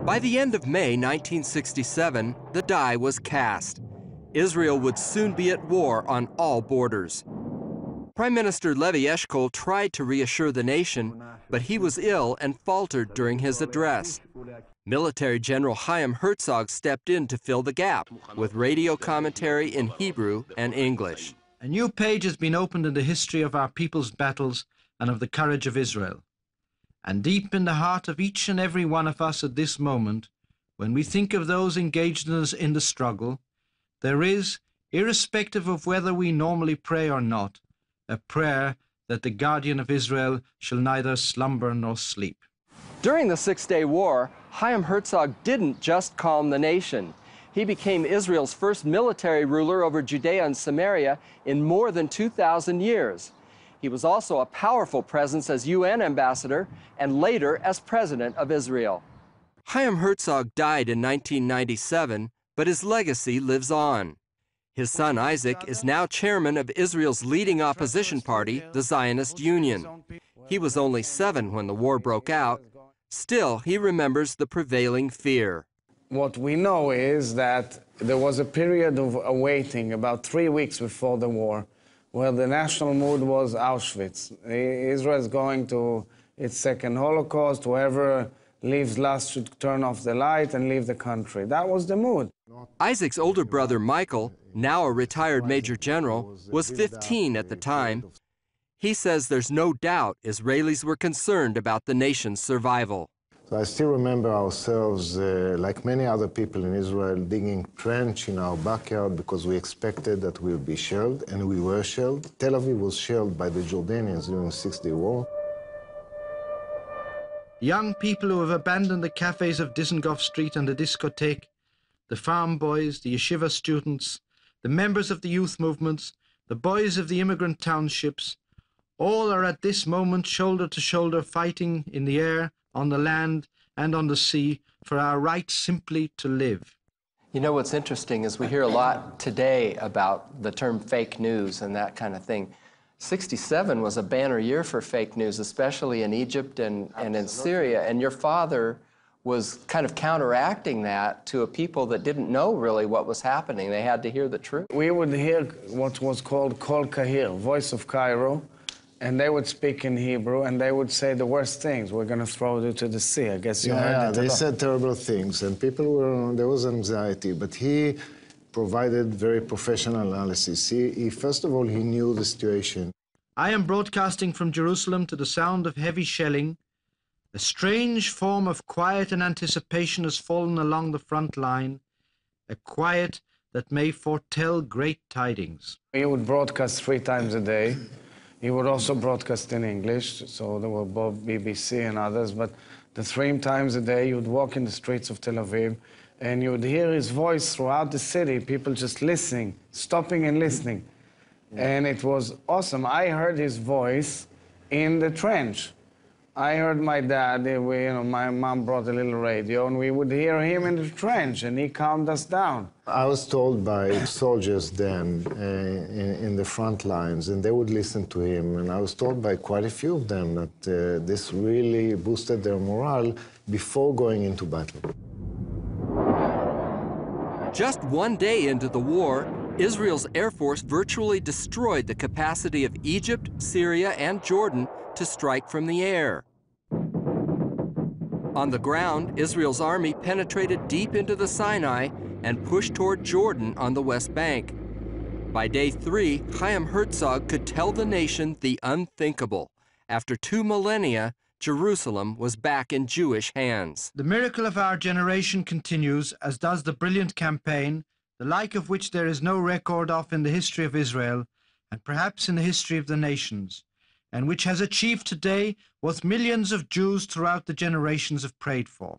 By the end of May 1967, the die was cast. Israel would soon be at war on all borders. Prime Minister Levi Eshkol tried to reassure the nation, but he was ill and faltered during his address. Military General Chaim Herzog stepped in to fill the gap with radio commentary in Hebrew and English. A new page has been opened in the history of our people's battles and of the courage of Israel. And deep in the heart of each and every one of us at this moment, when we think of those engaged in the struggle, there is, irrespective of whether we normally pray or not, a prayer that the guardian of Israel shall neither slumber nor sleep. During the Six-Day War, Chaim Herzog didn't just calm the nation. He became Israel's first military ruler over Judea and Samaria in more than 2,000 years. He was also a powerful presence as UN ambassador and later as president of Israel. Chaim Herzog died in 1997, but his legacy lives on. His son Isaac is now chairman of Israel's leading opposition party, the Zionist Union. He was only 7 when the war broke out. Still, he remembers the prevailing fear. What we know is that there was a period of awaiting about 3 weeks before the war, where the national mood was Auschwitz. Israel is going to its second Holocaust. Whoever leaves last should turn off the light and leave the country. That was the mood. Isaac's older brother, Michael, now a retired major general, was 15 at the time. He says there's no doubt Israelis were concerned about the nation's survival. So I still remember ourselves, like many other people in Israel, digging trench in our backyard because we expected that we would be shelled, and we were shelled. Tel Aviv was shelled by the Jordanians during the Six-Day War. Young people who have abandoned the cafes of Dizengoff Street and the discotheque, the farm boys, the yeshiva students, the members of the youth movements, the boys of the immigrant townships, all are at this moment shoulder to shoulder fighting in the air, on the land, and on the sea for our right simply to live. You know what's interesting is we hear a lot today about the term fake news and that kind of thing. 67 was a banner year for fake news, especially in Egypt and in Syria, and your father was kind of counteracting that to a people that didn't know really what was happening. They had to hear the truth. We would hear what was called Kol Kahir, Voice of Cairo, and they would speak in Hebrew, and they would say the worst things. We're going to throw you to the sea. I guess you heard it. They said terrible things, and there was anxiety, but he provided very professional analysis. First of all, he knew the situation. I am broadcasting from Jerusalem to the sound of heavy shelling. A strange form of quiet and anticipation has fallen along the front line, a quiet that may foretell great tidings. He would broadcast 3 times a day. He would also broadcast in English, so there were both BBC and others, but the 3 times a day you would walk in the streets of Tel Aviv and you would hear his voice throughout the city, people just listening, stopping and listening. And it was awesome. I heard his voice in the trench. I heard my dad, my mom brought a little radio, and we would hear him in the trench, and he calmed us down. I was told by soldiers then in the front lines, and they would listen to him, and I was told by quite a few of them that this really boosted their morale before going into battle. Just 1 day into the war, Israel's Air Force virtually destroyed the capacity of Egypt, Syria, and Jordan to strike from the air. On the ground, Israel's army penetrated deep into the Sinai and pushed toward Jordan on the West Bank. By day 3, Chaim Herzog could tell the nation the unthinkable. After 2 millennia, Jerusalem was back in Jewish hands. The miracle of our generation continues, as does the brilliant campaign, the like of which there is no record of in the history of Israel, and perhaps in the history of the nations, and which has achieved today what millions of Jews throughout the generations have prayed for.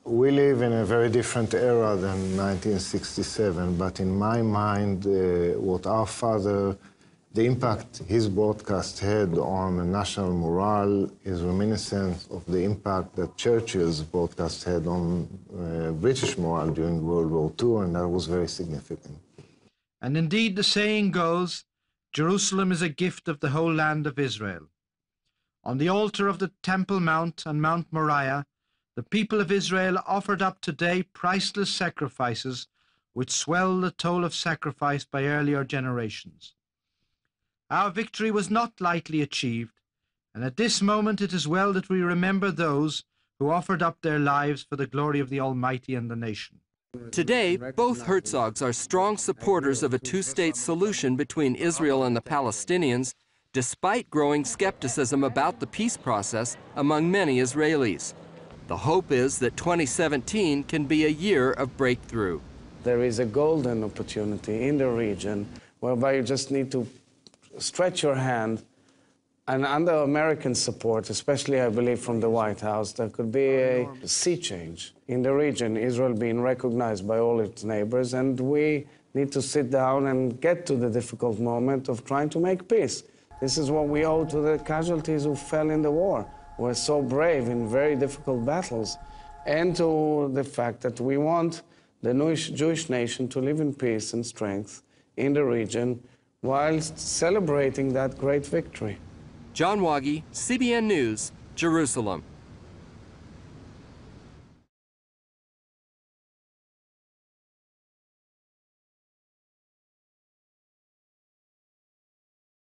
We live in a very different era than 1967, but in my mind, what our father, the impact his broadcast had on national morale is reminiscent of the impact that Churchill's broadcast had on British morale during World War II, and that was very significant. And indeed, the saying goes, Jerusalem is a gift of the whole land of Israel. On the altar of the Temple Mount and Mount Moriah, the people of Israel offered up today priceless sacrifices which swell the toll of sacrifice by earlier generations. Our victory was not lightly achieved, and at this moment it is well that we remember those who offered up their lives for the glory of the Almighty and the nation. Today, both Herzogs are strong supporters of a two-state solution between Israel and the Palestinians, despite growing skepticism about the peace process among many Israelis. The hope is that 2017 can be a year of breakthrough. There is a golden opportunity in the region whereby you just need to stretch your hand, and under American support, especially I believe from the White House, there could be a sea change in the region, Israel being recognized by all its neighbors, and we need to sit down and get to the difficult moment of trying to make peace. This is what we owe to the casualties who fell in the war, who were so brave in very difficult battles, and to the fact that we want the Jewish nation to live in peace and strength in the region whilst celebrating that great victory. John Wagi, CBN News, Jerusalem.